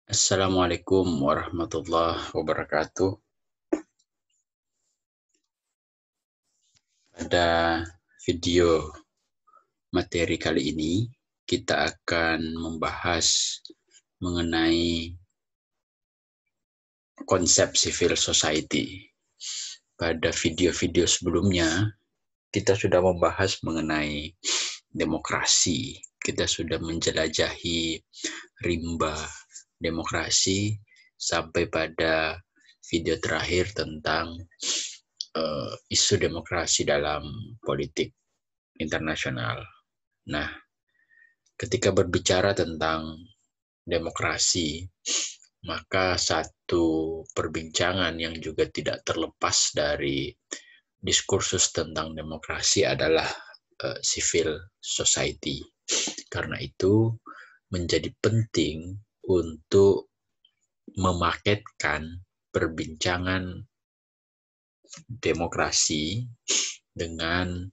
Assalamualaikum warahmatullahi wabarakatuh. Pada video materi kali ini, kita akan membahas mengenai konsep civil society. Pada video-video sebelumnya, kita sudah membahas mengenai demokrasi. Kita sudah menjelajahi rimba demokrasi sampai pada video terakhir tentang isu demokrasi dalam politik internasional. Nah, ketika berbicara tentang demokrasi, maka satu perbincangan yang juga tidak terlepas dari diskursus tentang demokrasi adalah civil society. Karena itu menjadi penting untuk memaketkan perbincangan demokrasi dengan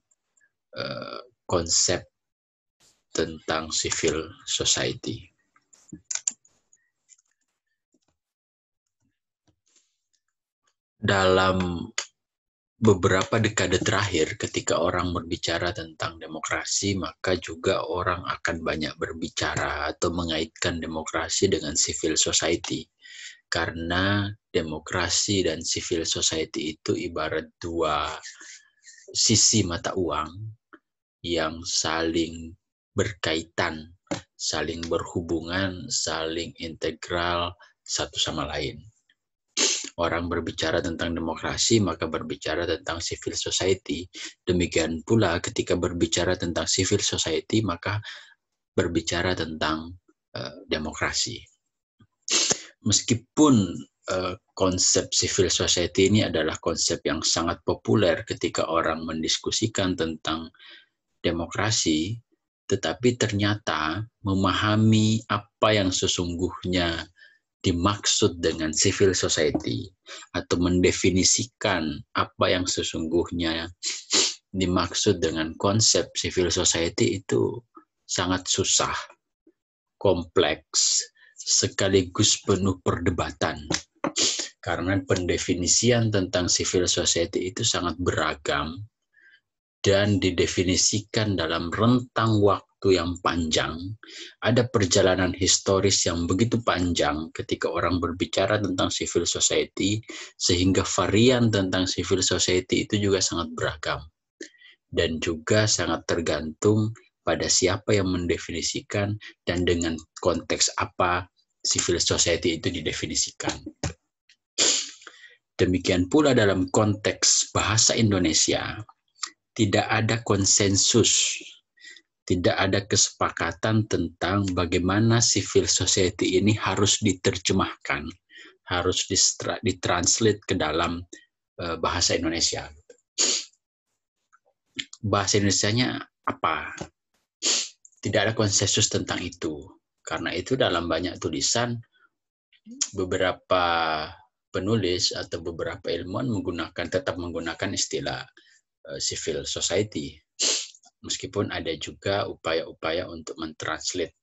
konsep tentang civil society. Dalam beberapa dekade terakhir, ketika orang berbicara tentang demokrasi, maka juga orang akan banyak berbicara atau mengaitkan demokrasi dengan civil society. Karena demokrasi dan civil society itu ibarat dua sisi mata uang yang saling berkaitan, saling berhubungan, saling integral satu sama lain. Orang berbicara tentang demokrasi, maka berbicara tentang civil society. Demikian pula ketika berbicara tentang civil society, maka berbicara tentang demokrasi. Meskipun konsep civil society ini adalah konsep yang sangat populer ketika orang mendiskusikan tentang demokrasi, tetapi ternyata memahami apa yang sesungguhnya dimaksud dengan civil society atau mendefinisikan apa yang sesungguhnya dimaksud dengan konsep civil society itu sangat susah, kompleks, sekaligus penuh perdebatan. Karena pendefinisian tentang civil society itu sangat beragam dan didefinisikan dalam rentang waktu yang panjang. Ada perjalanan historis yang begitu panjang ketika orang berbicara tentang civil society, sehingga varian tentang civil society itu juga sangat beragam. Dan juga sangat tergantung pada siapa yang mendefinisikan dan dengan konteks apa civil society itu didefinisikan. Demikian pula dalam konteks bahasa Indonesia, tidak ada konsensus, tidak ada kesepakatan tentang bagaimana civil society ini harus diterjemahkan, harus ditranslate ke dalam bahasa Indonesia. Bahasa Indonesianya apa? Tidak ada konsensus tentang itu. Karena itu dalam banyak tulisan, beberapa penulis atau beberapa ilmuwan tetap menggunakan istilah civil society. Meskipun ada juga upaya-upaya untuk mentranslate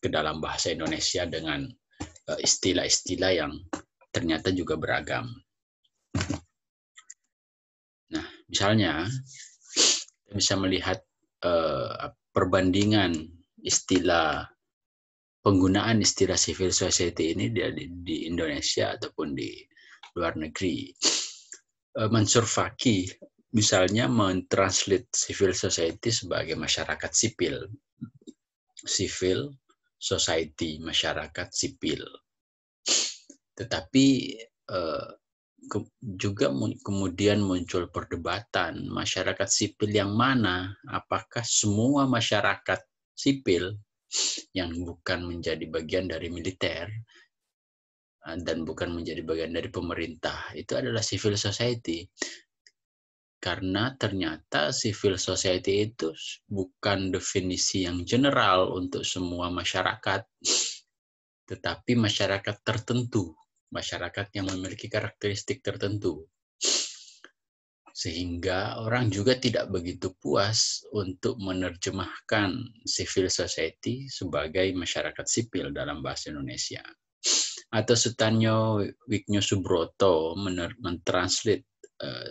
ke dalam bahasa Indonesia dengan istilah-istilah yang ternyata juga beragam. Nah, misalnya kita bisa melihat perbandingan penggunaan istilah civil society ini di Indonesia ataupun di luar negeri. Mansur Faki misalnya mentranslate civil society sebagai masyarakat sipil. Civil society, masyarakat sipil. Tetapi juga kemudian muncul perdebatan masyarakat sipil yang mana? Apakah semua masyarakat sipil yang bukan menjadi bagian dari militer dan bukan menjadi bagian dari pemerintah itu adalah civil society? Karena ternyata civil society itu bukan definisi yang general untuk semua masyarakat, tetapi masyarakat tertentu, masyarakat yang memiliki karakteristik tertentu. Sehingga orang juga tidak begitu puas untuk menerjemahkan civil society sebagai masyarakat sipil dalam bahasa Indonesia. Atau Sutanyo Wiknyo Subroto mentranslate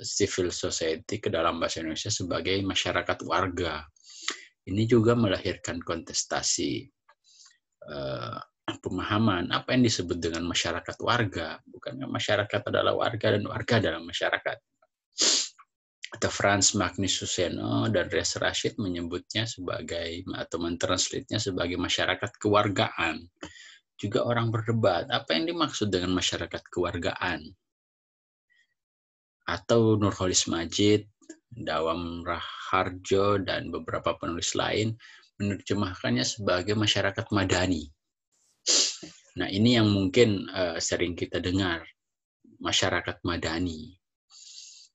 civil society ke dalam bahasa Indonesia sebagai masyarakat warga. Ini juga melahirkan kontestasi pemahaman apa yang disebut dengan masyarakat warga. Bukankah masyarakat adalah warga dan warga adalah masyarakat? Atau Frans Magnus Suseno dan Res Rashid menyebutnya sebagai atau mentranslate-nya sebagai masyarakat kewargaan. Juga orang berdebat, apa yang dimaksud dengan masyarakat kewargaan? Atau Nurholis Majid, Dawam Raharjo, dan beberapa penulis lain menerjemahkannya sebagai masyarakat madani. Nah, ini yang mungkin sering kita dengar, masyarakat madani.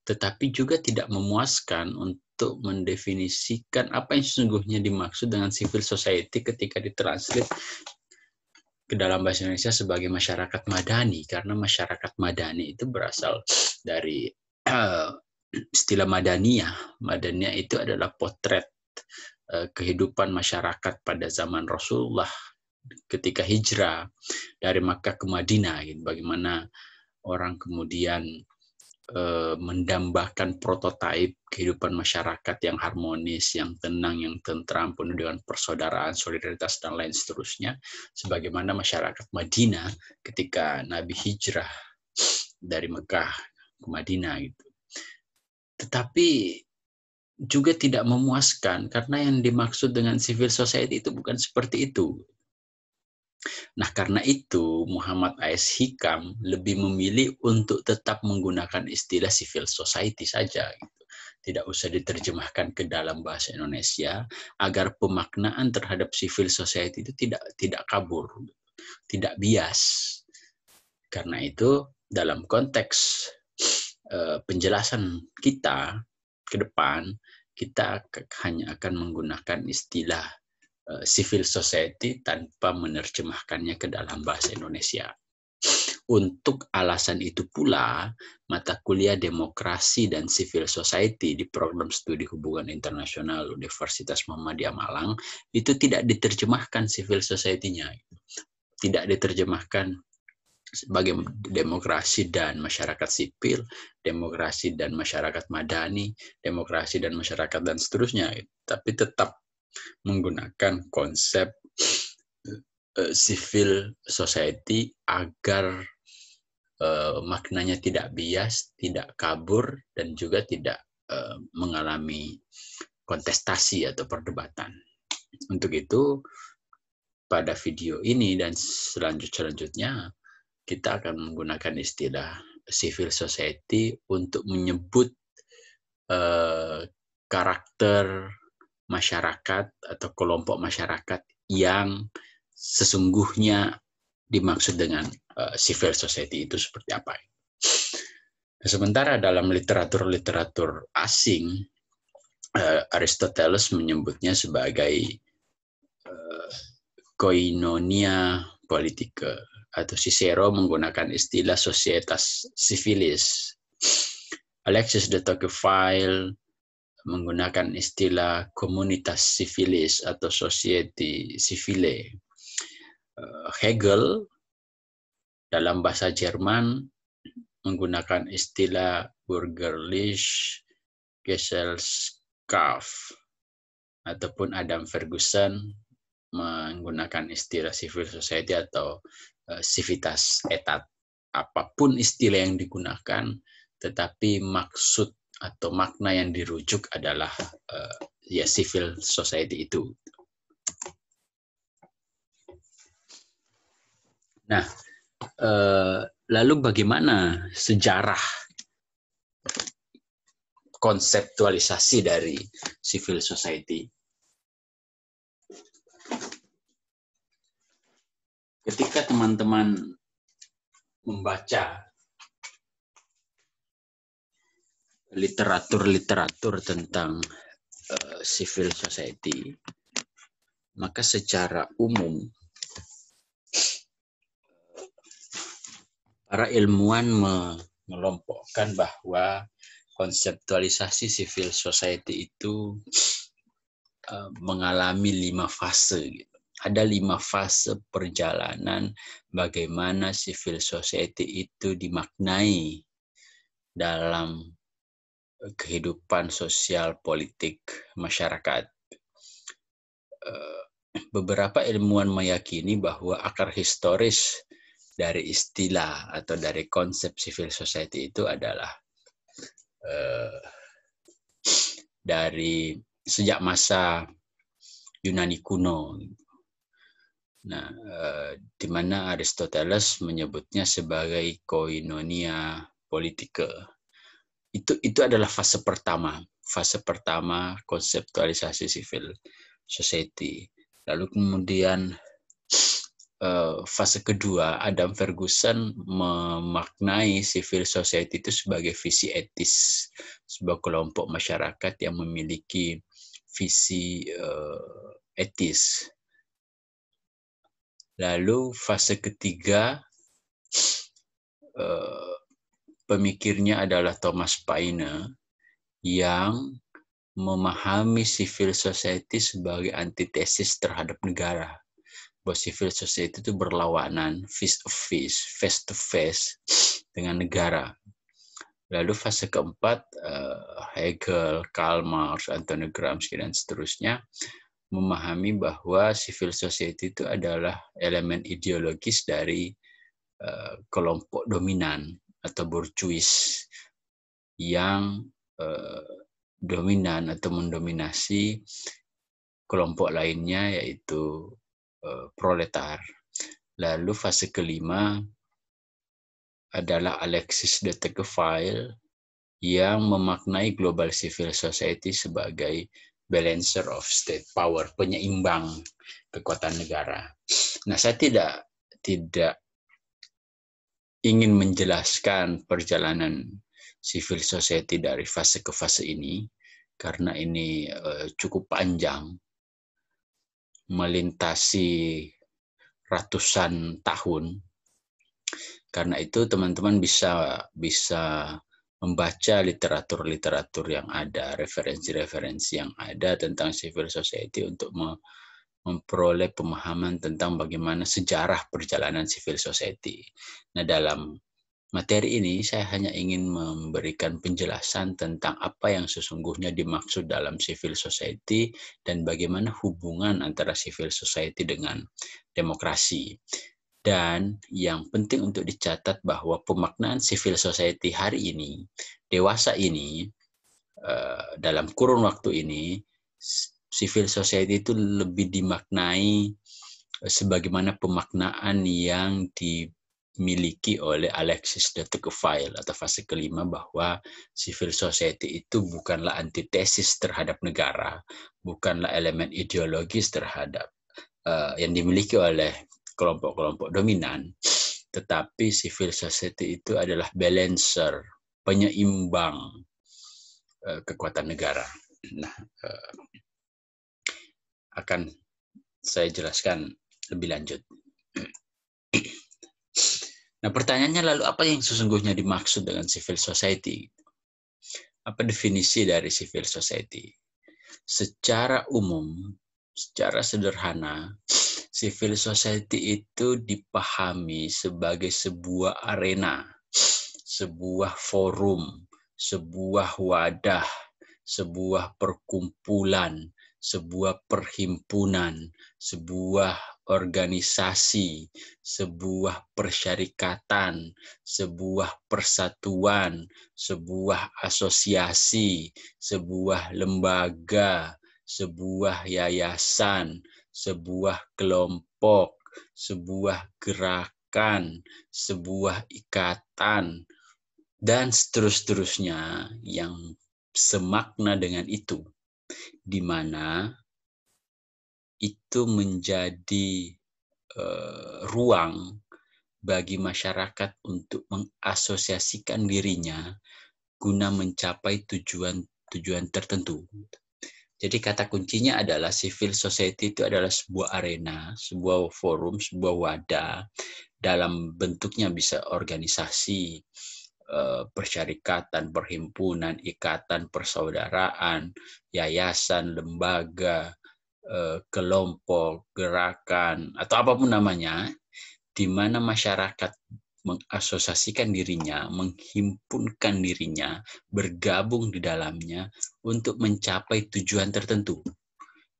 Tetapi juga tidak memuaskan untuk mendefinisikan apa yang sesungguhnya dimaksud dengan civil society ketika ditranslate ke dalam bahasa Indonesia sebagai masyarakat madani, karena masyarakat madani itu berasal dari istilah madaniyah. Madaniyah itu adalah potret kehidupan masyarakat pada zaman Rasulullah ketika hijrah dari Makkah ke Madinah. Bagaimana orang kemudian mendambakan prototipe kehidupan masyarakat yang harmonis, yang tenang, yang tentram, penuh dengan persaudaraan, solidaritas, dan lain seterusnya. Sebagaimana masyarakat Madinah ketika Nabi hijrah dari Mekah ke Madinah. Tetapi juga tidak memuaskan, karena yang dimaksud dengan civil society itu bukan seperti itu. Nah, karena itu Muhammad A.S. Hikam lebih memilih untuk tetap menggunakan istilah civil society saja. Tidak usah diterjemahkan ke dalam bahasa Indonesia agar pemaknaan terhadap civil society itu tidak kabur, tidak bias. Karena itu dalam konteks penjelasan kita ke depan, kita hanya akan menggunakan istilah civil society tanpa menerjemahkannya ke dalam bahasa Indonesia. Untuk alasan itu pula, mata kuliah Demokrasi dan Civil Society di program studi hubungan internasional Universitas Muhammadiyah Malang itu tidak diterjemahkan civil society-nya. Tidak diterjemahkan sebagai demokrasi dan masyarakat sipil, demokrasi dan masyarakat madani, demokrasi dan masyarakat dan seterusnya. Tapi tetap menggunakan konsep civil society agar maknanya tidak bias, tidak kabur, dan juga tidak mengalami kontestasi atau perdebatan. Untuk itu, pada video ini dan selanjutnya, kita akan menggunakan istilah civil society untuk menyebut karakter masyarakat atau kelompok masyarakat yang sesungguhnya dimaksud dengan civil society itu seperti apa. Sementara dalam literatur asing, Aristoteles menyebutnya sebagai koinonia politika, atau Cicero menggunakan istilah societas civilis. Alexis de Tocqueville menggunakan istilah komunitas civilis atau society civile. Hegel dalam bahasa Jerman menggunakan istilah bürgerliche Gesellschaft, ataupun Adam Ferguson menggunakan istilah civil society atau civitas etat. Apapun istilah yang digunakan, tetapi maksud atau makna yang dirujuk adalah ya civil society itu. Nah, lalu bagaimana sejarah konseptualisasi dari civil society? Ketika teman-teman membaca literatur tentang civil society, maka secara umum para ilmuwan mengelompokkan bahwa konseptualisasi civil society itu mengalami 5 fase. Gitu. Ada 5 fase perjalanan bagaimana civil society itu dimaknai dalam kehidupan sosial politik masyarakat. Beberapa ilmuwan meyakini bahwa akar historis dari istilah atau dari konsep civil society itu adalah dari sejak masa Yunani kuno. Nah, di mana Aristoteles menyebutnya sebagai koinonia politika. Itu adalah fase pertama konseptualisasi civil society. Lalu kemudian fase kedua, Adam Ferguson memaknai civil society itu sebagai visi etis, sebuah kelompok masyarakat yang memiliki visi etis. Lalu fase ketiga, pemikirnya adalah Thomas Paine yang memahami civil society sebagai antitesis terhadap negara. Bahwa civil society itu berlawanan, face to face dengan negara. Lalu fase keempat, Hegel, Karl Marx, Antonio Gramsci, dan seterusnya memahami bahwa civil society itu adalah elemen ideologis dari kelompok dominan atau bourgeois yang dominan atau mendominasi kelompok lainnya, yaitu proletar. Lalu fase kelima adalah Alexis de Tocqueville yang memaknai global civil society sebagai balancer of state power, penyeimbang kekuatan negara. Nah, saya tidak ingin menjelaskan perjalanan civil society dari fase ke fase ini karena ini cukup panjang, melintasi ratusan tahun. Karena itu teman-teman bisa membaca literatur yang ada, referensi-referensi yang ada tentang civil society untuk memperoleh pemahaman tentang bagaimana sejarah perjalanan civil society. Nah, dalam materi ini saya hanya ingin memberikan penjelasan tentang apa yang sesungguhnya dimaksud dalam civil society dan bagaimana hubungan antara civil society dengan demokrasi. Dan yang penting untuk dicatat bahwa pemaknaan civil society hari ini, dewasa ini, dalam kurun waktu ini, civil society itu lebih dimaknai sebagaimana pemaknaan yang dimiliki oleh Alexis de Tocqueville atau fase kelima, bahwa civil society itu bukanlah antitesis terhadap negara, bukanlah elemen ideologis terhadap yang dimiliki oleh kelompok-kelompok dominan, tetapi civil society itu adalah balancer, penyeimbang kekuatan negara. Nah, akan saya jelaskan lebih lanjut. Nah, pertanyaannya lalu apa yang sesungguhnya dimaksud dengan civil society? Apa definisi dari civil society? Secara umum, secara sederhana, civil society itu dipahami sebagai sebuah arena, sebuah forum, sebuah wadah, sebuah perkumpulan, sebuah perhimpunan, sebuah organisasi, sebuah persyarikatan, sebuah persatuan, sebuah asosiasi, sebuah lembaga, sebuah yayasan, sebuah kelompok, sebuah gerakan, sebuah ikatan, dan seterusnya yang semakna dengan itu, di mana itu menjadi ruang bagi masyarakat untuk mengasosiasikan dirinya guna mencapai tujuan tertentu. Jadi kata kuncinya adalah civil society itu adalah sebuah arena, sebuah forum, sebuah wadah, dalam bentuknya bisa organisasi, persyarikatan, perhimpunan, ikatan, persaudaraan, yayasan, lembaga, kelompok, gerakan, atau apapun namanya, di mana masyarakat mengasosiasikan dirinya, menghimpunkan dirinya, bergabung di dalamnya untuk mencapai tujuan tertentu.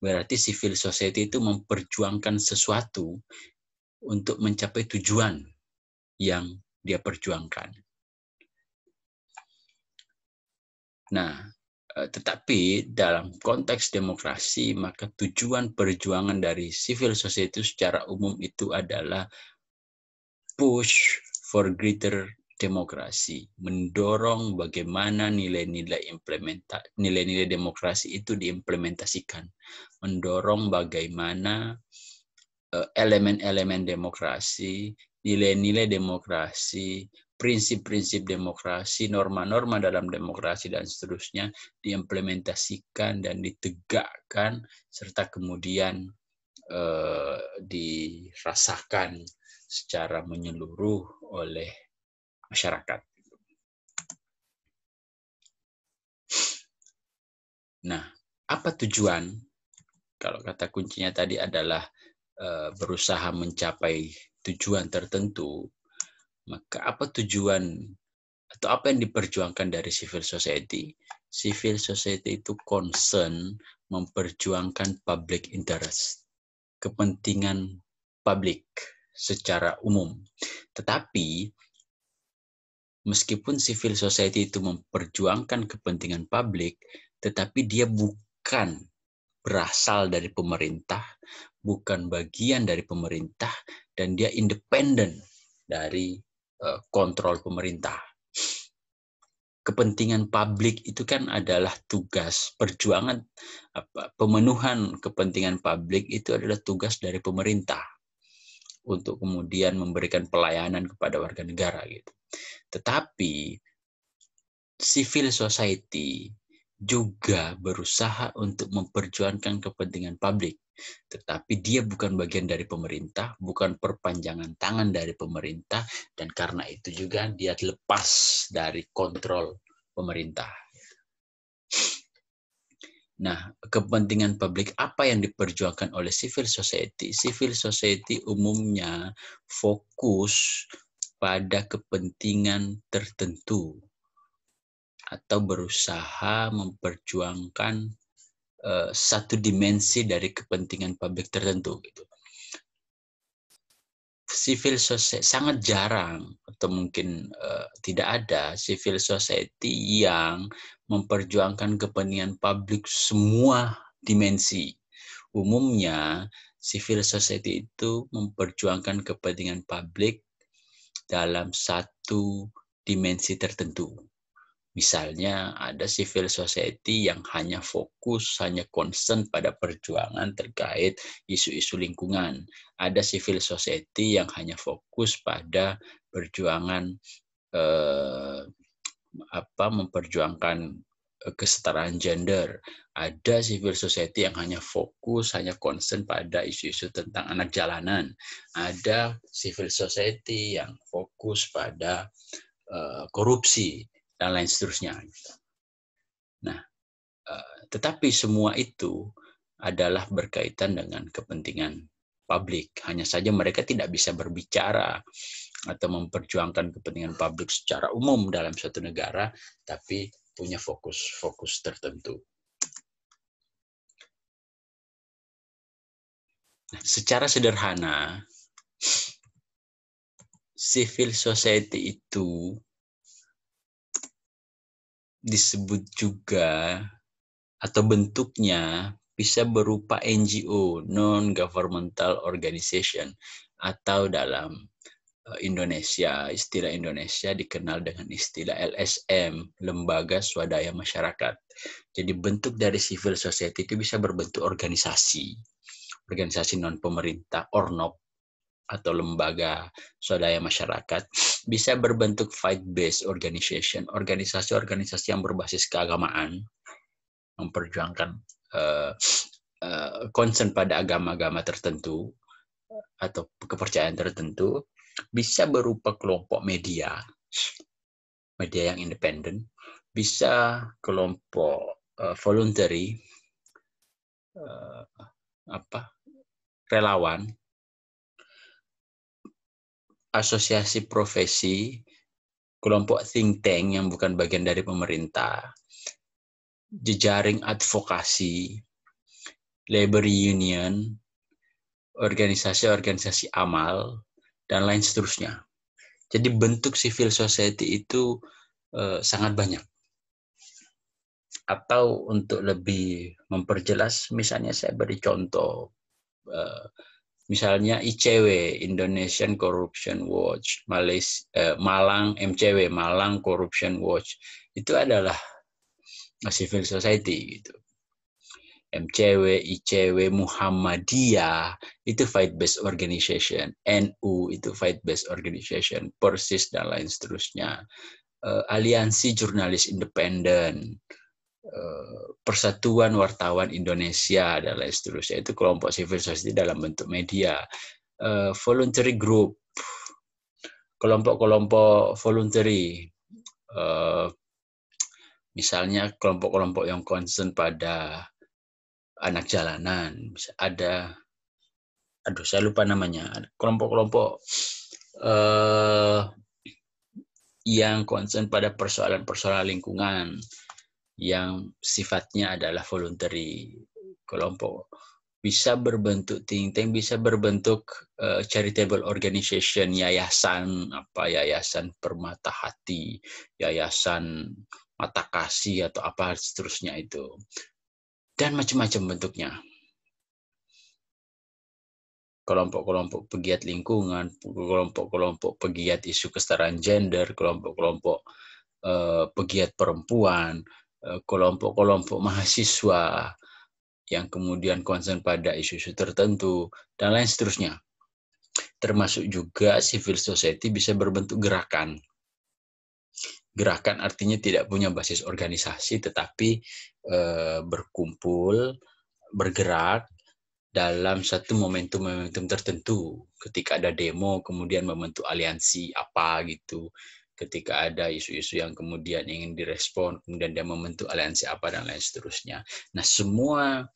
Berarti civil society itu memperjuangkan sesuatu untuk mencapai tujuan yang dia perjuangkan. Nah, tetapi dalam konteks demokrasi, maka tujuan perjuangan dari civil society secara umum itu adalah push for greater demokrasi, mendorong bagaimana nilai-nilai demokrasi itu diimplementasikan, mendorong bagaimana elemen-elemen demokrasi, nilai-nilai demokrasi, prinsip-prinsip demokrasi, norma-norma dalam demokrasi, dan seterusnya diimplementasikan dan ditegakkan, serta kemudian dirasakan secara menyeluruh oleh masyarakat. Nah, apa tujuan? Kalau kata kuncinya tadi adalah berusaha mencapai tujuan tertentu, maka apa tujuan atau apa yang diperjuangkan dari civil society? Civil society itu concern memperjuangkan public interest, kepentingan publik secara umum. Tetapi meskipun civil society itu memperjuangkan kepentingan publik, tetapi dia bukan berasal dari pemerintah, bukan bagian dari pemerintah, dan dia independen dari kontrol pemerintah. Kepentingan publik itu kan adalah tugas perjuangan, pemenuhan kepentingan publik itu adalah tugas dari pemerintah untuk kemudian memberikan pelayanan kepada warga negara gitu. Tetapi civil society juga berusaha untuk memperjuangkan kepentingan publik, tetapi dia bukan bagian dari pemerintah, bukan perpanjangan tangan dari pemerintah, dan karena itu juga dia lepas dari kontrol pemerintah. Nah, kepentingan publik apa yang diperjuangkan oleh civil society? Civil society umumnya fokus pada kepentingan tertentu atau berusaha memperjuangkan satu dimensi dari kepentingan publik tertentu. Gitu. Civil society sangat jarang atau mungkin tidak ada civil society yang memperjuangkan kepentingan publik semua dimensi. Umumnya civil society itu memperjuangkan kepentingan publik dalam satu dimensi tertentu. Misalnya ada civil society yang hanya fokus, hanya concern pada perjuangan terkait isu-isu lingkungan. Ada civil society yang hanya fokus pada perjuangan memperjuangkan kesetaraan gender. Ada civil society yang hanya fokus, hanya concern pada isu-isu tentang anak jalanan. Ada civil society yang fokus pada korupsi dan lain seterusnya. Nah, tetapi semua itu adalah berkaitan dengan kepentingan publik. Hanya saja mereka tidak bisa berbicara atau memperjuangkan kepentingan publik secara umum dalam suatu negara, tapi punya fokus tertentu. Nah, secara sederhana, civil society itu disebut juga atau bentuknya bisa berupa NGO, non-governmental organization, atau dalam Indonesia, istilah Indonesia dikenal dengan istilah LSM, Lembaga Swadaya Masyarakat. Jadi bentuk dari civil society itu bisa berbentuk organisasi non-pemerintah, ORNOP, atau lembaga swadaya masyarakat, bisa berbentuk faith-based organization, organisasi-organisasi yang berbasis keagamaan, memperjuangkan concern pada agama-agama tertentu atau kepercayaan tertentu, bisa berupa kelompok media media yang independen, bisa kelompok voluntary, relawan, asosiasi profesi, kelompok think tank yang bukan bagian dari pemerintah, jejaring advokasi, labor union, organisasi-organisasi amal, dan lain seterusnya. Jadi bentuk civil society itu sangat banyak. Atau untuk lebih memperjelas, misalnya saya beri contoh, misalnya ICW, Indonesian Corruption Watch, Malang MCW, Malang Corruption Watch, itu adalah civil society gitu. MCW, ICW, Muhammadiyah itu faith-based organization, NU itu faith-based organization, Persis dan lain seterusnya. Aliansi Jurnalis Independen, Persatuan Wartawan Indonesia dan lain seterusnya, itu kelompok civil society dalam bentuk media. Voluntary group, kelompok-kelompok voluntary, misalnya kelompok-kelompok yang concern pada anak jalanan, ada, saya lupa namanya, kelompok-kelompok yang concern pada persoalan-persoalan lingkungan yang sifatnya adalah voluntary. Kelompok bisa berbentuk think tank, bisa berbentuk charitable organization, yayasan, yayasan Permata Hati, yayasan Mata Kasih atau apa seterusnya itu. Dan macam-macam bentuknya. Kelompok-kelompok pegiat lingkungan, kelompok-kelompok pegiat isu kesetaraan gender, kelompok-kelompok pegiat perempuan, kelompok-kelompok mahasiswa yang kemudian concern pada isu-isu tertentu, dan lain seterusnya. Termasuk juga civil society bisa berbentuk gerakan. Gerakan artinya tidak punya basis organisasi, tetapi berkumpul, bergerak dalam satu momentum-momentum tertentu. Ketika ada demo, kemudian membentuk aliansi apa gitu. Ketika ada isu-isu yang kemudian ingin direspon, kemudian dia membentuk aliansi apa dan lain seterusnya. Nah, semua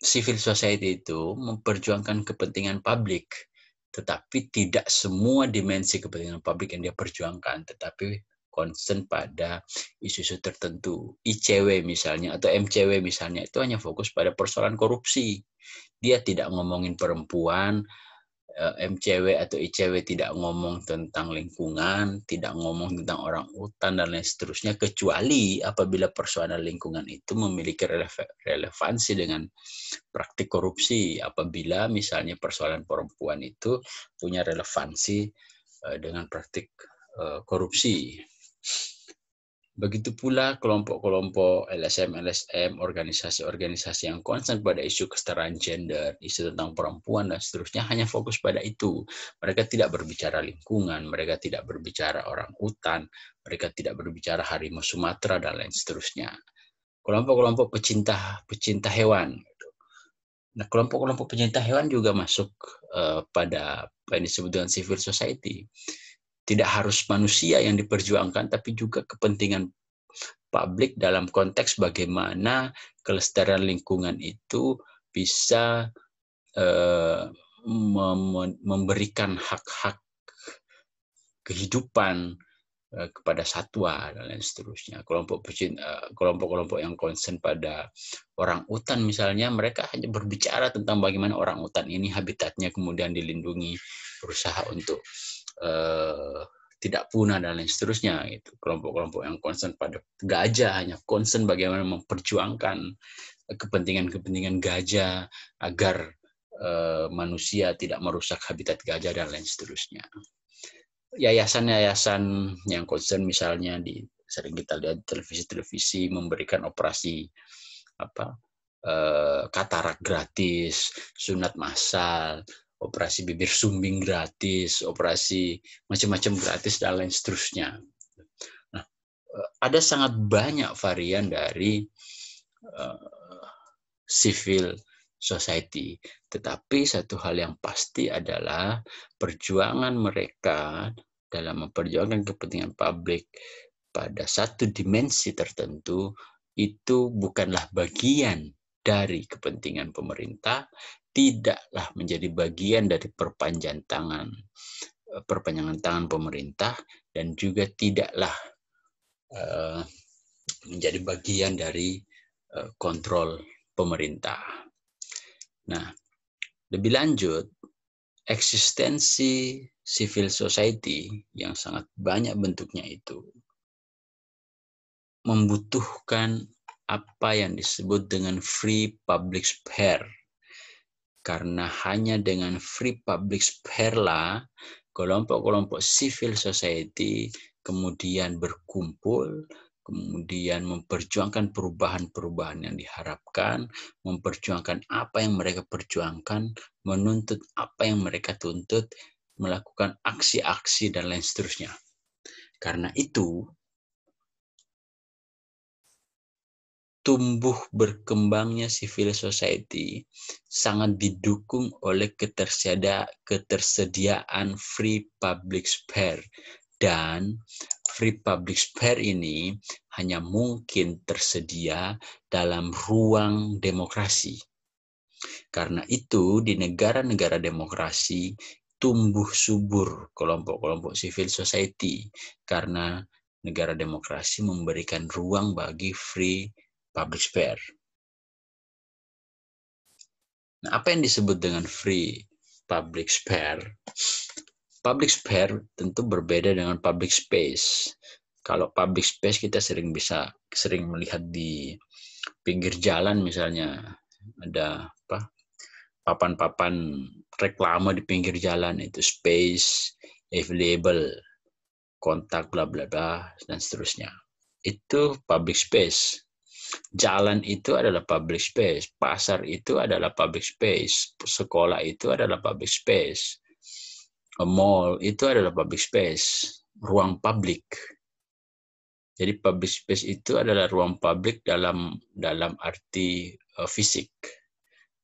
civil society itu memperjuangkan kepentingan publik, tetapi tidak semua dimensi kepentingan publik yang dia perjuangkan, tetapi concern pada isu-isu tertentu. ICW misalnya atau MCW misalnya itu hanya fokus pada persoalan korupsi. Dia tidak ngomongin perempuan, MCW atau ICW tidak ngomong tentang lingkungan, tidak ngomong tentang orang hutan dan lain seterusnya, kecuali apabila persoalan lingkungan itu memiliki relevansi dengan praktik korupsi. Apabila misalnya persoalan perempuan itu punya relevansi dengan praktik korupsi. Begitu pula kelompok-kelompok LSM, organisasi-organisasi yang concern pada isu kesetaraan gender, isu tentang perempuan, dan seterusnya, hanya fokus pada itu. Mereka tidak berbicara lingkungan, mereka tidak berbicara orang hutan, mereka tidak berbicara harimau Sumatera, dan lain seterusnya. Kelompok-kelompok pecinta hewan. Nah, kelompok-kelompok pecinta hewan juga masuk pada apa yang disebut dengan civil society. Tidak harus manusia yang diperjuangkan, tapi juga kepentingan publik dalam konteks bagaimana kelestarian lingkungan itu bisa memberikan hak-hak kehidupan kepada satwa dan lain seterusnya. Kelompok-kelompok yang concern pada orang hutan misalnya, mereka hanya berbicara tentang bagaimana orang hutan ini habitatnya kemudian dilindungi, berusaha untuk tidak punah dan lain seterusnya. Itu kelompok-kelompok yang concern pada gajah hanya concern bagaimana memperjuangkan kepentingan-kepentingan gajah agar manusia tidak merusak habitat gajah dan lain seterusnya. Yayasan-yayasan yang concern misalnya sering kita lihat televisi memberikan operasi katarak gratis, sunat massal, operasi bibir sumbing gratis, operasi macam-macam gratis, dan lain seterusnya. Nah, ada sangat banyak varian dari civil society. Tetapi satu hal yang pasti adalah perjuangan mereka dalam memperjuangkan kepentingan publik pada satu dimensi tertentu itu bukanlah bagian dari kepentingan pemerintah, tidaklah menjadi bagian dari perpanjangan tangan pemerintah, dan juga tidaklah menjadi bagian dari kontrol pemerintah. Nah, lebih lanjut, eksistensi civil society yang sangat banyak bentuknya itu membutuhkan apa yang disebut dengan free public sphere. Karena hanya dengan free public sphere lah kelompok-kelompok civil society kemudian berkumpul, kemudian memperjuangkan perubahan-perubahan yang diharapkan, memperjuangkan apa yang mereka perjuangkan, menuntut apa yang mereka tuntut, melakukan aksi-aksi dan lain seterusnya. Karena itu, tumbuh berkembangnya civil society sangat didukung oleh ketersediaan free public sphere. Dan free public sphere ini hanya mungkin tersedia dalam ruang demokrasi. Karena itu di negara-negara demokrasi tumbuh subur kelompok-kelompok civil society karena negara demokrasi memberikan ruang bagi free public sphere. Nah, apa yang disebut dengan free public sphere? Public sphere tentu berbeda dengan public space. Kalau public space kita sering melihat di pinggir jalan, misalnya ada papan-papan reklame di pinggir jalan, itu space available, kontak bla bla bla dan seterusnya. Itu public space. Jalan itu adalah public space, pasar itu adalah public space, sekolah itu adalah public space. Mall itu adalah public space, ruang publik. Jadi public space itu adalah ruang publik dalam arti fisik,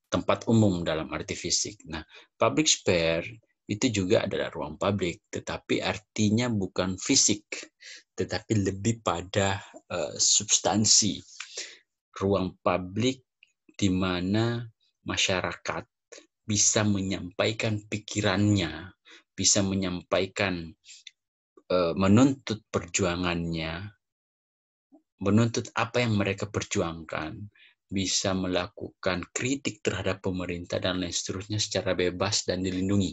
tempat umum dalam arti fisik. Nah, public sphere itu juga adalah ruang publik, tetapi artinya bukan fisik, tetapi lebih pada substansi. Ruang publik di mana masyarakat bisa menyampaikan pikirannya, bisa menyampaikan, menuntut perjuangannya, menuntut apa yang mereka perjuangkan, bisa melakukan kritik terhadap pemerintah dan lain seterusnya secara bebas dan dilindungi.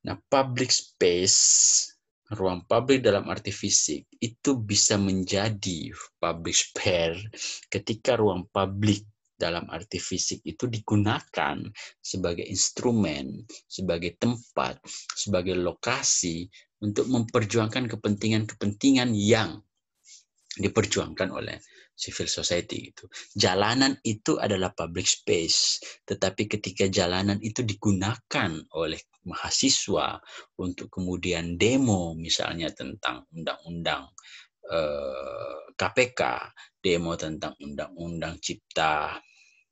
Nah, public space, ruang publik dalam arti fisik, itu bisa menjadi public sphere ketika ruang publik dalam arti fisik itu digunakan sebagai instrumen, sebagai tempat, sebagai lokasi untuk memperjuangkan kepentingan-kepentingan yang diperjuangkan oleh civil society itu. Jalanan itu adalah public space, tetapi ketika jalanan itu digunakan oleh mahasiswa untuk kemudian demo misalnya tentang undang-undang KPK, demo tentang undang-undang cipta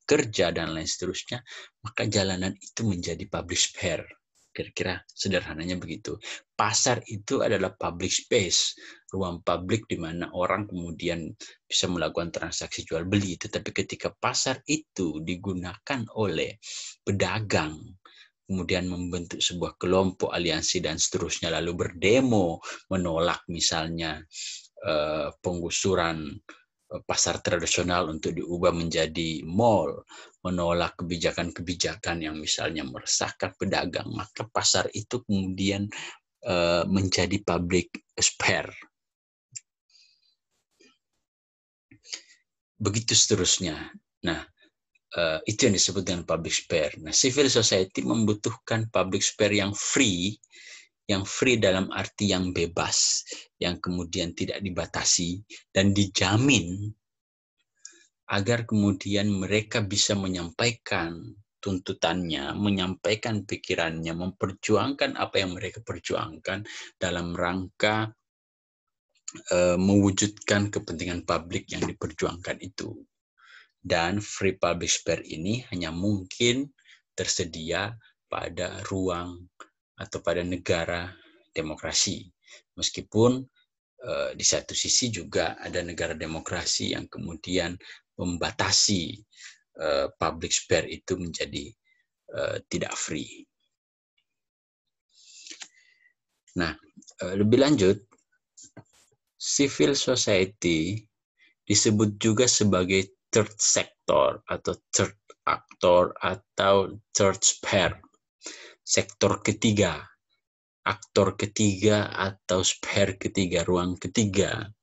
kerja dan lain seterusnya, maka jalanan itu menjadi public sphere. Kira-kira sederhananya begitu. Pasar itu adalah public space, ruang publik di mana orang kemudian bisa melakukan transaksi jual beli. Tetapi ketika pasar itu digunakan oleh pedagang, kemudian membentuk sebuah kelompok aliansi dan seterusnya, lalu berdemo menolak misalnya penggusuran pasar tradisional untuk diubah menjadi mall, menolak kebijakan-kebijakan yang misalnya meresahkan pedagang, maka pasar itu kemudian menjadi public sphere. Begitu seterusnya. Nah, itu yang disebut dengan public sphere. Nah, civil society membutuhkan public sphere yang free dalam arti yang bebas, yang kemudian tidak dibatasi dan dijamin agar kemudian mereka bisa menyampaikan tuntutannya, menyampaikan pikirannya, memperjuangkan apa yang mereka perjuangkan dalam rangka mewujudkan kepentingan publik yang diperjuangkan itu. Dan free public sphere ini hanya mungkin tersedia pada ruang atau pada negara demokrasi. Meskipun di satu sisi juga ada negara demokrasi yang kemudian membatasi public sphere itu menjadi tidak free. Nah, lebih lanjut, civil society disebut juga sebagai third sector atau third actor atau third sphere, sektor ketiga, aktor ketiga atau sphere ketiga, ruang ketiga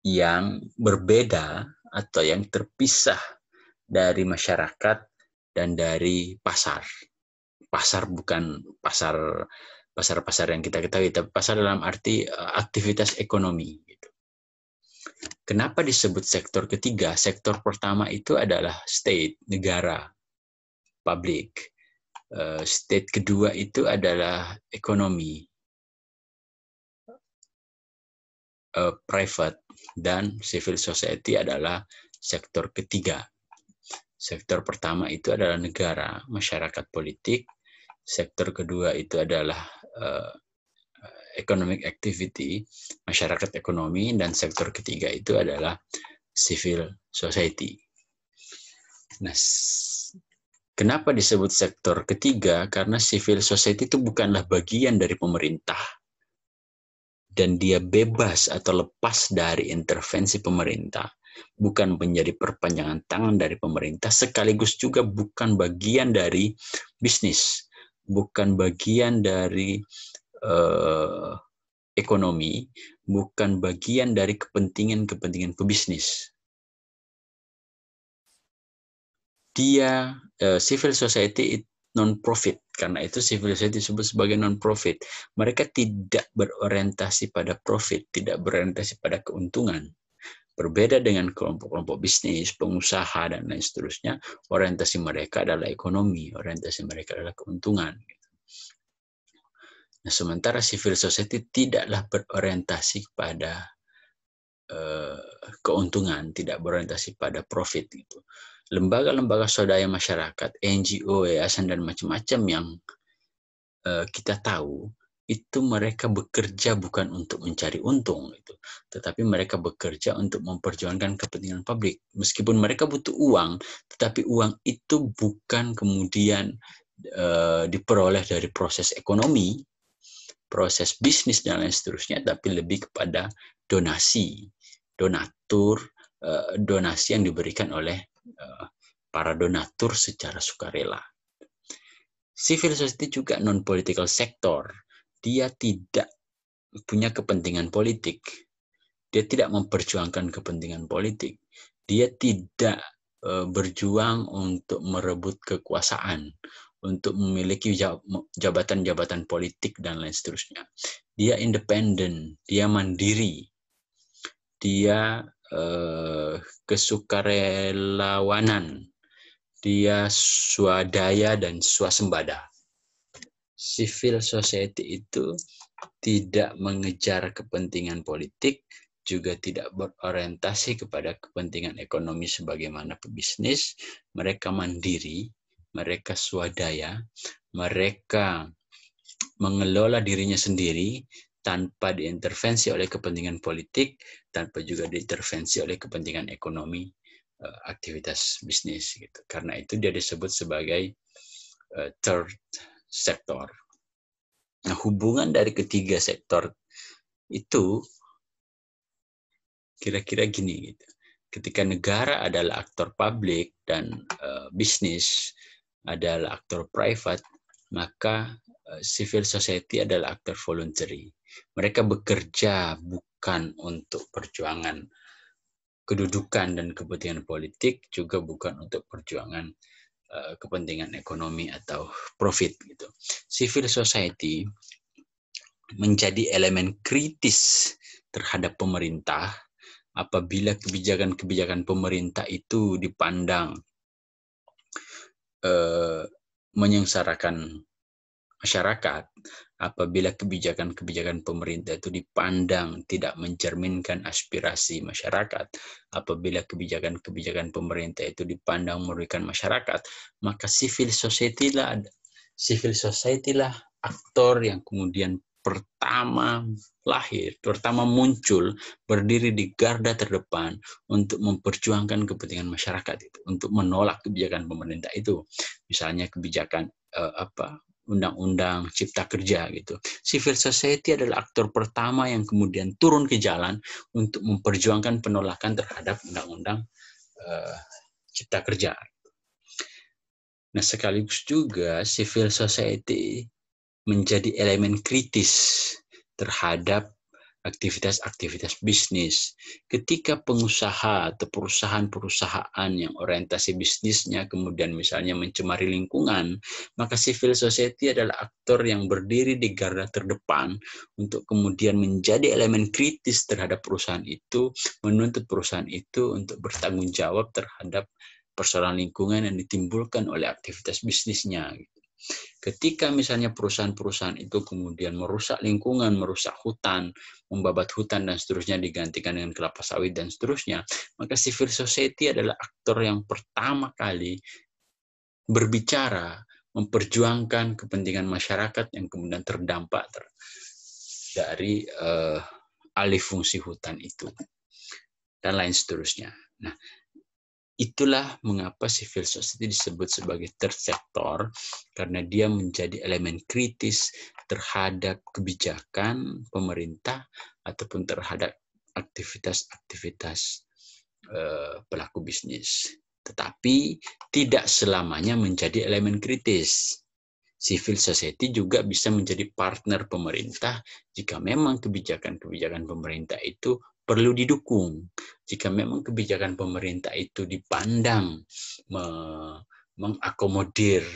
yang berbeda atau yang terpisah dari masyarakat dan dari pasar. Pasar bukan pasar yang kita ketahui, tapi pasar dalam arti aktivitas ekonomi. Kenapa disebut sektor ketiga? Sektor pertama itu adalah state, negara, public. State kedua itu adalah ekonomi, private, dan civil society adalah sektor ketiga. Sektor pertama itu adalah negara, masyarakat politik. Sektor kedua itu adalah economic activity, masyarakat ekonomi, dan sektor ketiga itu adalah civil society. Nah, kenapa disebut sektor ketiga? Karena civil society itu bukanlah bagian dari pemerintah. Dan dia bebas atau lepas dari intervensi pemerintah. Bukan menjadi perpanjangan tangan dari pemerintah, sekaligus juga bukan bagian dari bisnis. Bukan bagian dari ekonomi, bukan bagian dari kepentingan pebisnis. Dia civil society non-profit, karena itu civil society disebut sebagai non-profit. Mereka tidak berorientasi pada profit, tidak berorientasi pada keuntungan. Berbeda dengan kelompok-kelompok bisnis, pengusaha, dan lain seterusnya, orientasi mereka adalah ekonomi, orientasi mereka adalah keuntungan. Nah, sementara civil society tidaklah berorientasi pada keuntungan, tidak berorientasi pada profit gitu. Lembaga-lembaga swadaya masyarakat, NGO, yayasan, dan macam-macam yang kita tahu, itu mereka bekerja bukan untuk mencari untung, gitu, tetapi mereka bekerja untuk memperjuangkan kepentingan publik. Meskipun mereka butuh uang, tetapi uang itu bukan kemudian diperoleh dari proses ekonomi, proses bisnis, dan lain seterusnya, tapi lebih kepada donasi, donatur, donasi yang diberikan oleh para donatur secara sukarela. Civil society juga non-political sector. Dia tidak punya kepentingan politik. Dia tidak memperjuangkan kepentingan politik. Dia tidak berjuang untuk merebut kekuasaan, untuk memiliki jabatan-jabatan politik, dan lain seterusnya. Dia independen, dia mandiri, dia kesukarelawanan, dia swadaya dan swasembada. Civil society itu tidak mengejar kepentingan politik, juga tidak berorientasi kepada kepentingan ekonomi sebagaimana pebisnis. Mereka mandiri, mereka swadaya, mereka mengelola dirinya sendiri tanpa diintervensi oleh kepentingan politik, tanpa juga diintervensi oleh kepentingan ekonomi, aktivitas bisnis gitu. Karena itu dia disebut sebagai third sector. Nah, hubungan dari ketiga sektor itu kira-kira gini gitu. Ketika negara adalah aktor publik dan bisnis adalah aktor private, maka civil society adalah aktor voluntary. Mereka bekerja bukan untuk perjuangan kedudukan dan kepentingan politik, juga bukan untuk perjuangan kepentingan ekonomi atau profit gitu. Civil society menjadi elemen kritis terhadap pemerintah apabila kebijakan-kebijakan pemerintah itu dipandang menyengsarakan masyarakat, apabila kebijakan-kebijakan pemerintah itu dipandang tidak mencerminkan aspirasi masyarakat, apabila kebijakan-kebijakan pemerintah itu dipandang merugikan masyarakat, maka civil society lah aktor yang kemudian pertama muncul, berdiri di garda terdepan untuk memperjuangkan kepentingan masyarakat itu, untuk menolak kebijakan pemerintah itu, misalnya kebijakan undang-undang cipta kerja gitu. Civil society adalah aktor pertama yang kemudian turun ke jalan untuk memperjuangkan penolakan terhadap undang-undang cipta kerja. Nah, sekaligus juga civil society menjadi elemen kritis terhadap aktivitas-aktivitas bisnis. Ketika pengusaha atau perusahaan-perusahaan yang orientasi bisnisnya kemudian misalnya mencemari lingkungan, maka civil society adalah aktor yang berdiri di garda terdepan untuk kemudian menjadi elemen kritis terhadap perusahaan itu, menuntut perusahaan itu untuk bertanggung jawab terhadap persoalan lingkungan yang ditimbulkan oleh aktivitas bisnisnya. Ketika misalnya perusahaan-perusahaan itu kemudian merusak lingkungan, merusak hutan, membabat hutan dan seterusnya, digantikan dengan kelapa sawit dan seterusnya, maka civil society adalah aktor yang pertama kali berbicara, memperjuangkan kepentingan masyarakat yang kemudian terdampak dari alih fungsi hutan itu, dan lain seterusnya. Nah, itulah mengapa civil society disebut sebagai third sector, karena dia menjadi elemen kritis terhadap kebijakan pemerintah ataupun terhadap aktivitas-aktivitas pelaku bisnis. Tetapi tidak selamanya menjadi elemen kritis. Civil society juga bisa menjadi partner pemerintah jika memang kebijakan-kebijakan pemerintah itu perlu didukung. Jika memang kebijakan pemerintah itu dipandang mengakomodir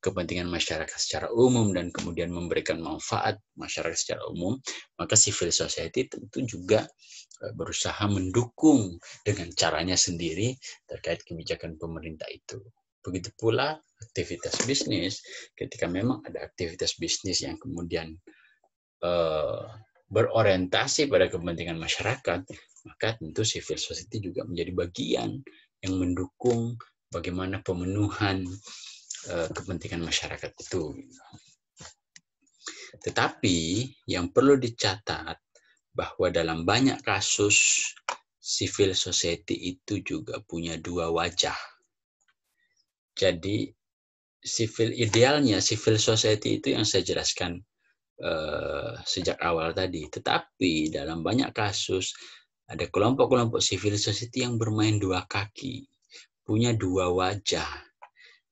kepentingan masyarakat secara umum dan kemudian memberikan manfaat masyarakat secara umum, maka civil society tentu juga berusaha mendukung dengan caranya sendiri terkait kebijakan pemerintah itu. Begitu pula aktivitas bisnis, ketika memang ada aktivitas bisnis yang kemudian berorientasi pada kepentingan masyarakat, maka tentu civil society juga menjadi bagian yang mendukung bagaimana pemenuhan kepentingan masyarakat itu. Tetapi yang perlu dicatat bahwa dalam banyak kasus civil society itu juga punya dua wajah. Jadi idealnya civil society itu yang saya jelaskan sejak awal tadi. Tetapi dalam banyak kasus ada kelompok-kelompok civil society yang bermain dua kaki, punya dua wajah.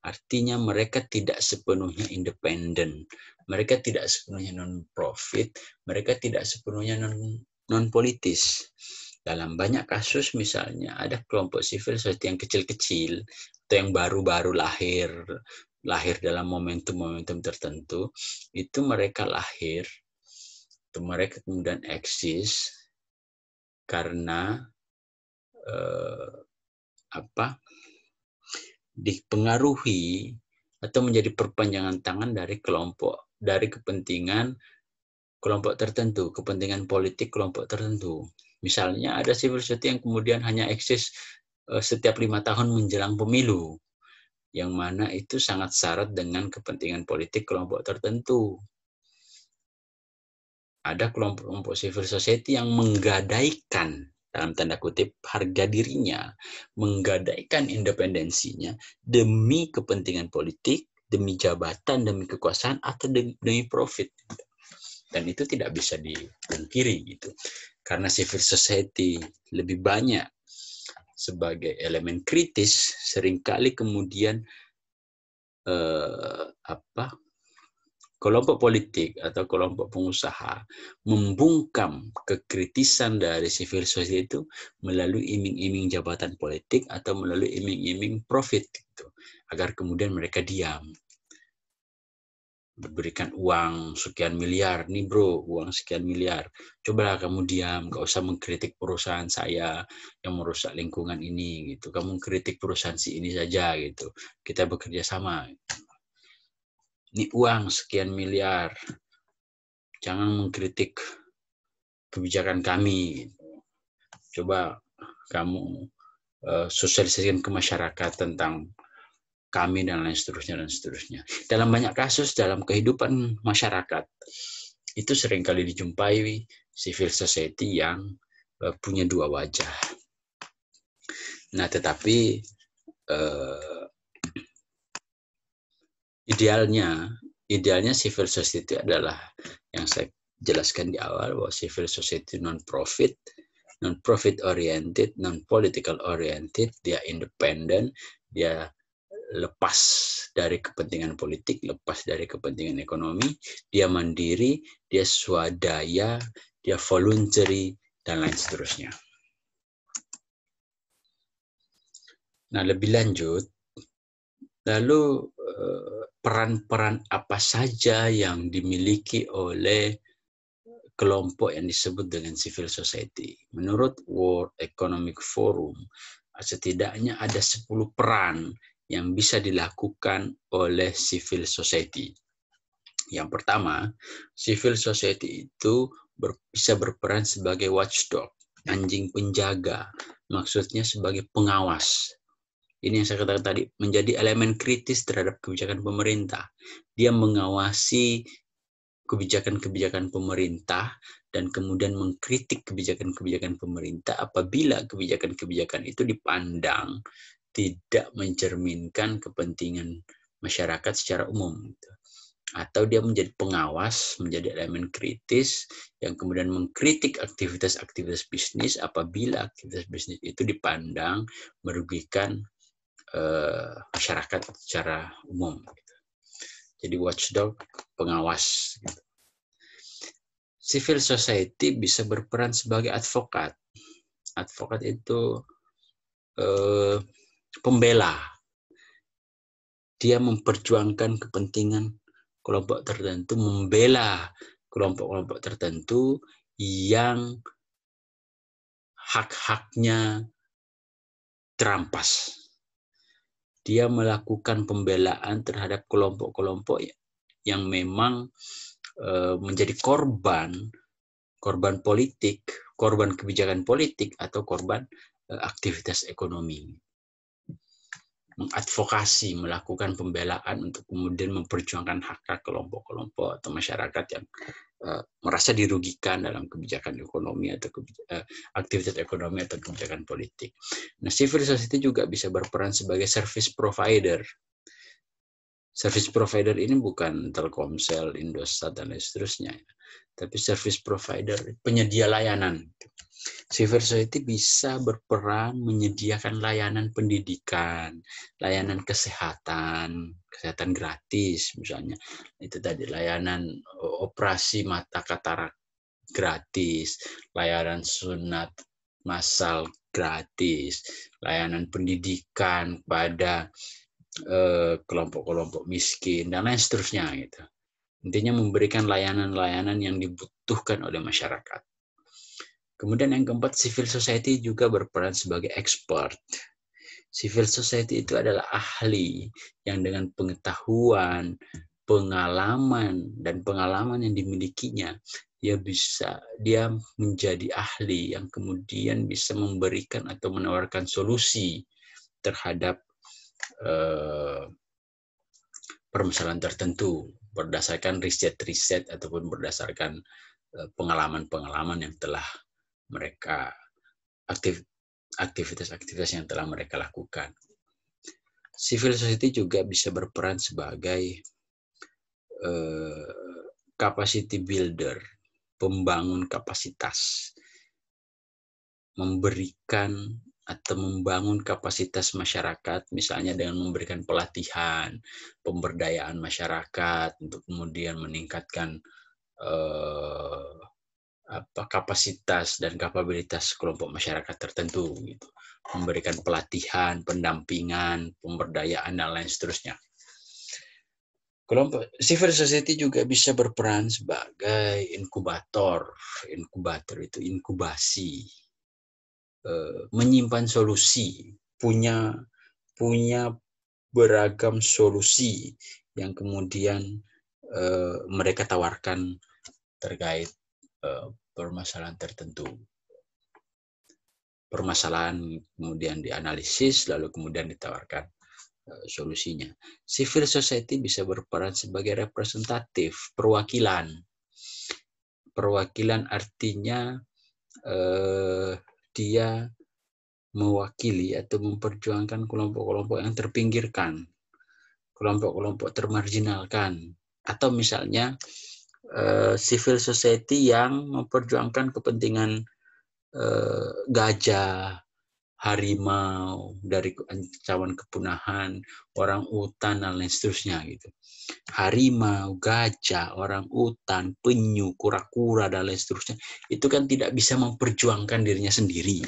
Artinya mereka tidak sepenuhnya independen, mereka tidak sepenuhnya non-profit, mereka tidak sepenuhnya non-politis. Dalam banyak kasus misalnya ada kelompok civil society yang kecil-kecil atau yang baru-baru lahir dalam momentum-momentum tertentu, itu mereka lahir, itu mereka kemudian eksis karena dipengaruhi atau menjadi perpanjangan tangan dari kepentingan kelompok tertentu, kepentingan politik kelompok tertentu. Misalnya ada civil society yang kemudian hanya eksis setiap 5 tahun menjelang pemilu, yang mana itu sangat syarat dengan kepentingan politik kelompok tertentu. Ada kelompok-kelompok civil society yang menggadaikan, dalam tanda kutip, harga dirinya, menggadaikan independensinya demi kepentingan politik, demi jabatan, demi kekuasaan, atau demi profit. Dan itu tidak bisa dipungkiri gitu. Karena civil society lebih banyak sebagai elemen kritis, seringkali kemudian kelompok politik atau kelompok pengusaha membungkam kekritisan dari civil society itu melalui iming-iming jabatan politik atau melalui iming-iming profit gitu, agar kemudian mereka diam. Berikan uang sekian miliar, nih bro, uang sekian miliar. Cobalah kamu diam, gak usah mengkritik perusahaan saya yang merusak lingkungan ini gitu. Kamu kritik perusahaan si ini saja gitu. Kita bekerja sama. Ini uang sekian miliar. Jangan mengkritik kebijakan kami. Coba kamu sosialisasikan ke masyarakat tentang kami, dan lain seterusnya, dan seterusnya. Dalam banyak kasus, dalam kehidupan masyarakat, itu seringkali dijumpai civil society yang punya dua wajah. Nah, tetapi idealnya civil society adalah yang saya jelaskan di awal, bahwa civil society non-profit oriented, non-political oriented, dia independen, dia lepas dari kepentingan politik, lepas dari kepentingan ekonomi, dia mandiri, dia swadaya, dia voluntary, dan lain seterusnya. Nah, lebih lanjut, lalu peran-peran apa saja yang dimiliki oleh kelompok yang disebut dengan civil society? Menurut World Economic Forum, setidaknya ada 10 peran yang bisa dilakukan oleh civil society. Yang pertama, civil society itu bisa berperan sebagai watchdog, anjing penjaga, maksudnya sebagai pengawas. Ini yang saya katakan tadi, menjadi elemen kritis terhadap kebijakan pemerintah. Dia mengawasi kebijakan-kebijakan pemerintah dan kemudian mengkritik kebijakan-kebijakan pemerintah apabila kebijakan-kebijakan itu dipandang tidak mencerminkan kepentingan masyarakat secara umum. Atau dia menjadi pengawas, menjadi elemen kritis yang kemudian mengkritik aktivitas-aktivitas bisnis apabila aktivitas bisnis itu dipandang merugikan masyarakat secara umum. Jadi watchdog, pengawas. Civil society bisa berperan sebagai advokat. Advokat itu pembela. Dia memperjuangkan kepentingan kelompok tertentu, membela kelompok-kelompok tertentu yang hak-haknya terampas. Dia melakukan pembelaan terhadap kelompok-kelompok yang memang menjadi korban politik, korban kebijakan politik, atau korban aktivitas ekonomi. Mengadvokasi, melakukan pembelaan untuk kemudian memperjuangkan hak-hak kelompok-kelompok atau masyarakat yang merasa dirugikan dalam kebijakan ekonomi atau aktivitas ekonomi atau kebijakan politik. Nah, civil society juga bisa berperan sebagai service provider. Service provider ini bukan Telkomsel, Indosat, dan lain seterusnya, tapi service provider, penyedia layanan. Civil society bisa berperan menyediakan layanan pendidikan, layanan kesehatan gratis misalnya. Itu tadi layanan operasi mata katarak gratis, layanan sunat massal gratis, layanan pendidikan pada kelompok-kelompok miskin, dan lain seterusnya gitu. Intinya memberikan layanan-layanan yang dibutuhkan oleh masyarakat. Kemudian yang keempat, civil society juga berperan sebagai expert. Civil society itu adalah ahli yang dengan pengetahuan, pengalaman yang dimilikinya, dia menjadi ahli yang kemudian bisa memberikan atau menawarkan solusi terhadap permasalahan tertentu berdasarkan riset-riset ataupun berdasarkan pengalaman-pengalaman yang telah mereka aktivitas-aktivitas yang telah mereka lakukan. Civil society juga bisa berperan sebagai capacity builder, pembangun kapasitas, memberikan atau membangun kapasitas masyarakat, misalnya dengan memberikan pelatihan, pemberdayaan masyarakat untuk kemudian meningkatkan kapasitas dan kapabilitas kelompok masyarakat tertentu, gitu. Memberikan pelatihan, pendampingan, pemberdayaan, dan lain seterusnya. Kelompok civil society juga bisa berperan sebagai inkubator. Inkubator itu inkubasi, menyimpan solusi, punya beragam solusi yang kemudian mereka tawarkan terkait permasalahan tertentu. Permasalahan kemudian dianalisis, lalu kemudian ditawarkan solusinya. Civil society bisa berperan sebagai representatif, perwakilan. Perwakilan artinya dia mewakili atau memperjuangkan kelompok-kelompok yang terpinggirkan, kelompok-kelompok termarginalkan, atau misalnya civil society yang memperjuangkan kepentingan gajah, harimau dari ancaman kepunahan, orang utan dan lain seterusnya gitu. Harimau, gajah, orang utan, penyu, kura-kura dan lain seterusnya itu kan tidak bisa memperjuangkan dirinya sendiri,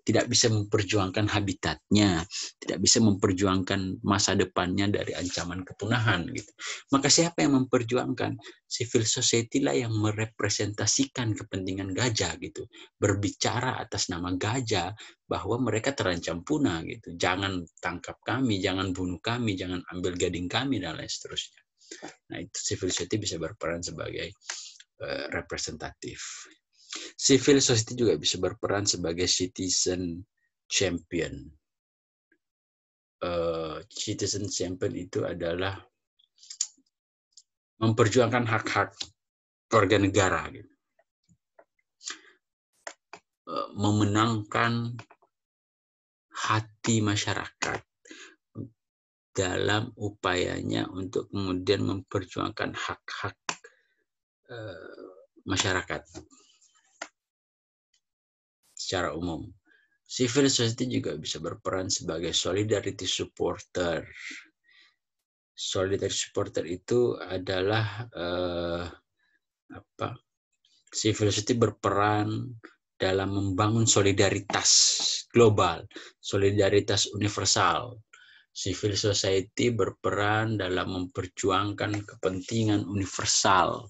tidak bisa memperjuangkan habitatnya, tidak bisa memperjuangkan masa depannya dari ancaman kepunahan gitu. Maka siapa yang memperjuangkan? Civil society lah yang merepresentasikan kepentingan gajah gitu, berbicara atas nama gajah bahwa mereka terancam punah gitu. Jangan tangkap kami, jangan bunuh kami, jangan ambil gading kami dan lain seterusnya. Nah, itu civil society bisa berperan sebagai representatif. Civil society juga bisa berperan sebagai citizen champion. Citizen champion itu adalah memperjuangkan hak-hak warga negara, gitu. Memenangkan hati masyarakat dalam upayanya untuk kemudian memperjuangkan hak-hak masyarakat secara umum. Civil society juga bisa berperan sebagai solidarity supporter. Solidarity supporter itu adalah civil society berperan dalam membangun solidaritas global, solidaritas universal. Civil society berperan dalam memperjuangkan kepentingan universal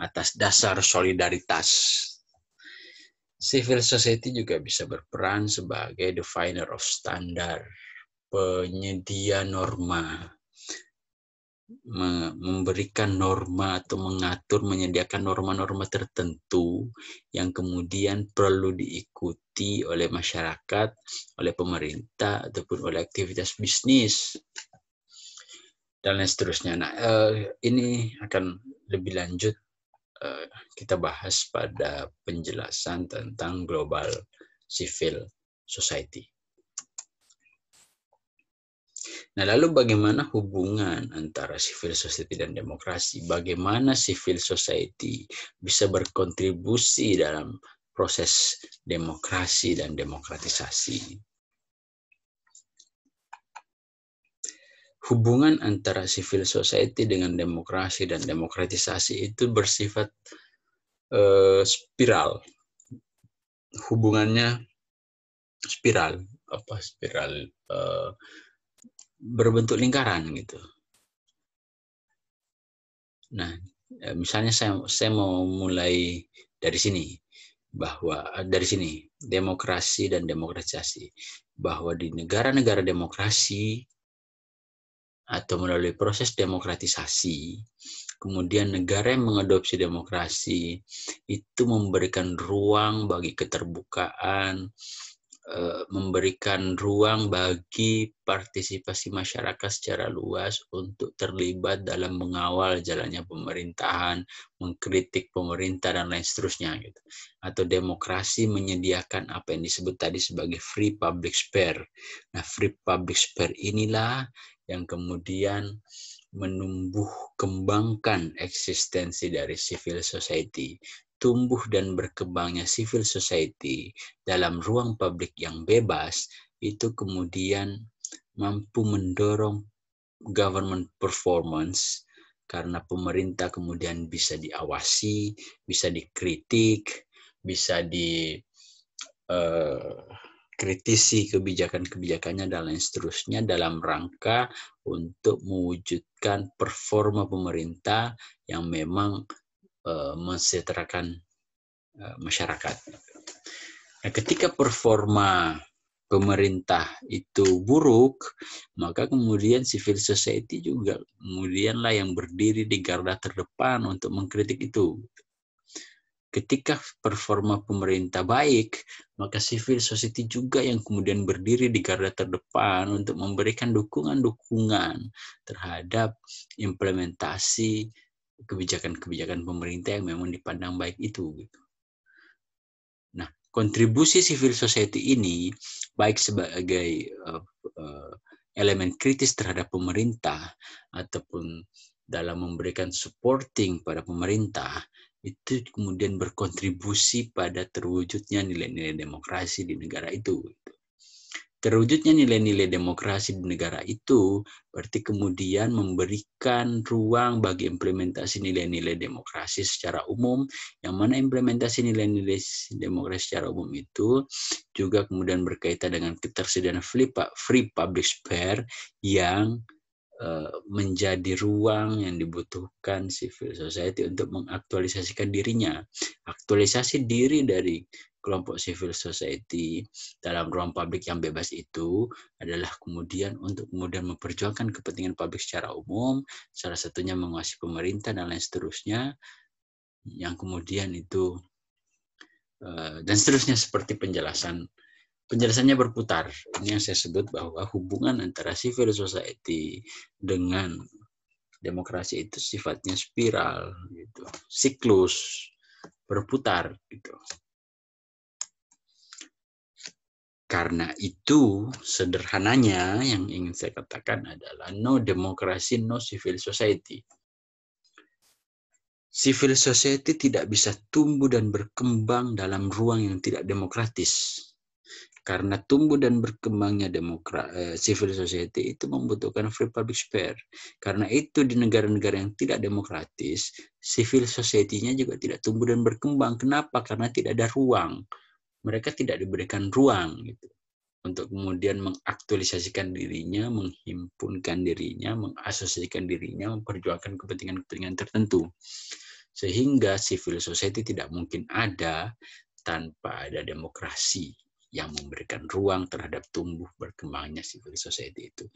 atas dasar solidaritas. Civil society juga bisa berperan sebagai definer of standard, penyedia norma, memberikan norma atau mengatur, menyediakan norma-norma tertentu yang kemudian perlu diikuti oleh masyarakat, oleh pemerintah, ataupun oleh aktivitas bisnis, dan lain seterusnya. Nah, ini akan lebih lanjut kita bahas pada penjelasan tentang global civil society. Nah, lalu bagaimana hubungan antara civil society dan demokrasi? Bagaimana civil society bisa berkontribusi dalam proses demokrasi dan demokratisasi? Hubungan antara civil society dengan demokrasi dan demokratisasi itu bersifat spiral. Hubungannya spiral, berbentuk lingkaran gitu. Nah, misalnya saya mau mulai dari sini, bahwa dari sini demokrasi dan demokratisasi, bahwa di negara-negara demokrasi atau melalui proses demokratisasi, kemudian negara yang mengadopsi demokrasi itu memberikan ruang bagi keterbukaan, memberikan ruang bagi partisipasi masyarakat secara luas untuk terlibat dalam mengawal jalannya pemerintahan, mengkritik pemerintah dan lain seterusnya gitu. Atau demokrasi menyediakan apa yang disebut tadi sebagai free public sphere. Nah, free public sphere inilah yang kemudian menumbuh kembangkan eksistensi dari civil society. Tumbuh dan berkembangnya civil society dalam ruang publik yang bebas itu kemudian mampu mendorong government performance karena pemerintah kemudian bisa diawasi, bisa dikritik, bisa kritisi kebijakan-kebijakannya dan lain seterusnya dalam rangka untuk mewujudkan performa pemerintah yang memang mensejahterakan masyarakat. Nah, ketika performa pemerintah itu buruk, maka kemudian civil society juga kemudianlah yang berdiri di garda terdepan untuk mengkritik itu. Ketika performa pemerintah baik, maka civil society juga yang kemudian berdiri di garda terdepan untuk memberikan dukungan-dukungan terhadap implementasi kebijakan-kebijakan pemerintah yang memang dipandang baik itu. Nah, kontribusi civil society ini baik sebagai elemen kritis terhadap pemerintah ataupun dalam memberikan supporting pada pemerintah, itu kemudian berkontribusi pada terwujudnya nilai-nilai demokrasi di negara itu. Terwujudnya nilai-nilai demokrasi di negara itu berarti kemudian memberikan ruang bagi implementasi nilai-nilai demokrasi secara umum, yang mana implementasi nilai-nilai demokrasi secara umum itu juga kemudian berkaitan dengan ketersediaan free public sphere yang menjadi ruang yang dibutuhkan civil society untuk mengaktualisasikan dirinya. Aktualisasi diri dari kelompok civil society dalam ruang publik yang bebas itu adalah kemudian untuk kemudian memperjuangkan kepentingan publik secara umum, salah satunya menguasai pemerintah dan lain seterusnya, yang kemudian itu dan seterusnya seperti penjelasannya berputar. Ini yang saya sebut bahwa hubungan antara civil society dengan demokrasi itu sifatnya spiral, gitu, siklus, berputar, gitu. Karena itu, sederhananya yang ingin saya katakan adalah no demokrasi, no civil society. Civil society tidak bisa tumbuh dan berkembang dalam ruang yang tidak demokratis. Karena tumbuh dan berkembangnya civil society itu membutuhkan free public sphere. Karena itu di negara-negara yang tidak demokratis, civil society-nya juga tidak tumbuh dan berkembang. Kenapa? Karena tidak ada ruang. Mereka tidak diberikan ruang gitu, untuk kemudian mengaktualisasikan dirinya, menghimpunkan dirinya, mengasosiasikan dirinya, memperjuangkan kepentingan-kepentingan tertentu. Sehingga civil society tidak mungkin ada tanpa ada demokrasi yang memberikan ruang terhadap tumbuh berkembangnya civil society itu.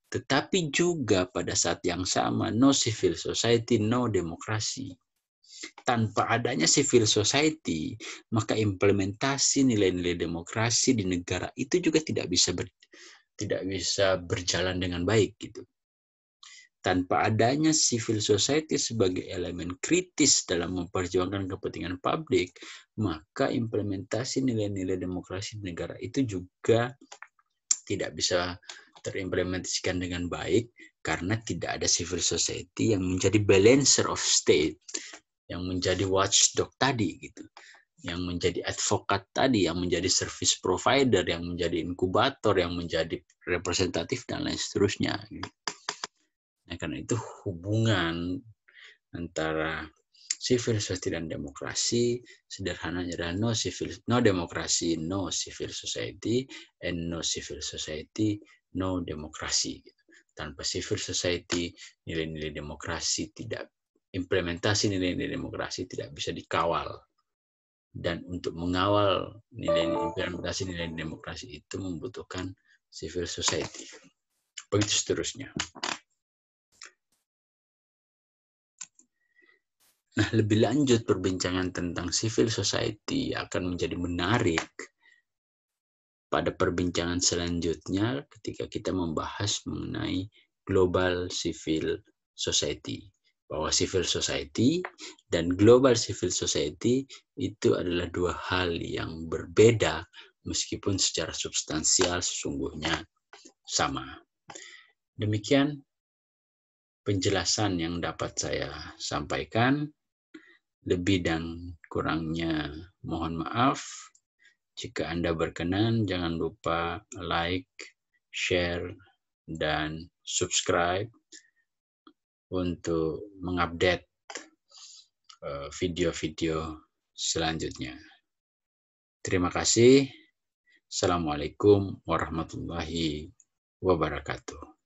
Tetapi juga pada saat yang sama, no civil society, no demokrasi. Tanpa adanya civil society, maka implementasi nilai-nilai demokrasi di negara itu juga tidak bisa berjalan dengan baik gitu. Tanpa adanya civil society sebagai elemen kritis dalam memperjuangkan kepentingan publik, maka implementasi nilai-nilai demokrasi di negara itu juga tidak bisa terimplementasikan dengan baik karena tidak ada civil society yang menjadi balancer of state, yang menjadi watchdog tadi gitu, yang menjadi advokat tadi, yang menjadi service provider, yang menjadi inkubator, yang menjadi representatif dan lain seterusnya gitu. Nah, karena itu hubungan antara civil society dan demokrasi sederhananya adalah no demokrasi, no civil society, and no civil society, no demokrasi. Tanpa civil society, nilai-nilai demokrasi tidak, implementasi nilai-nilai demokrasi tidak bisa dikawal. Dan untuk mengawal implementasi nilai demokrasi itu membutuhkan civil society. Begitu seterusnya. Nah, lebih lanjut perbincangan tentang civil society akan menjadi menarik pada perbincangan selanjutnya ketika kita membahas mengenai global civil society. Bahwa civil society dan global civil society itu adalah dua hal yang berbeda meskipun secara substansial sesungguhnya sama. Demikian penjelasan yang dapat saya sampaikan. Lebih dan kurangnya mohon maaf. Jika Anda berkenan, jangan lupa like, share, dan subscribe untuk mengupdate video-video selanjutnya. Terima kasih. Assalamualaikum warahmatullahi wabarakatuh.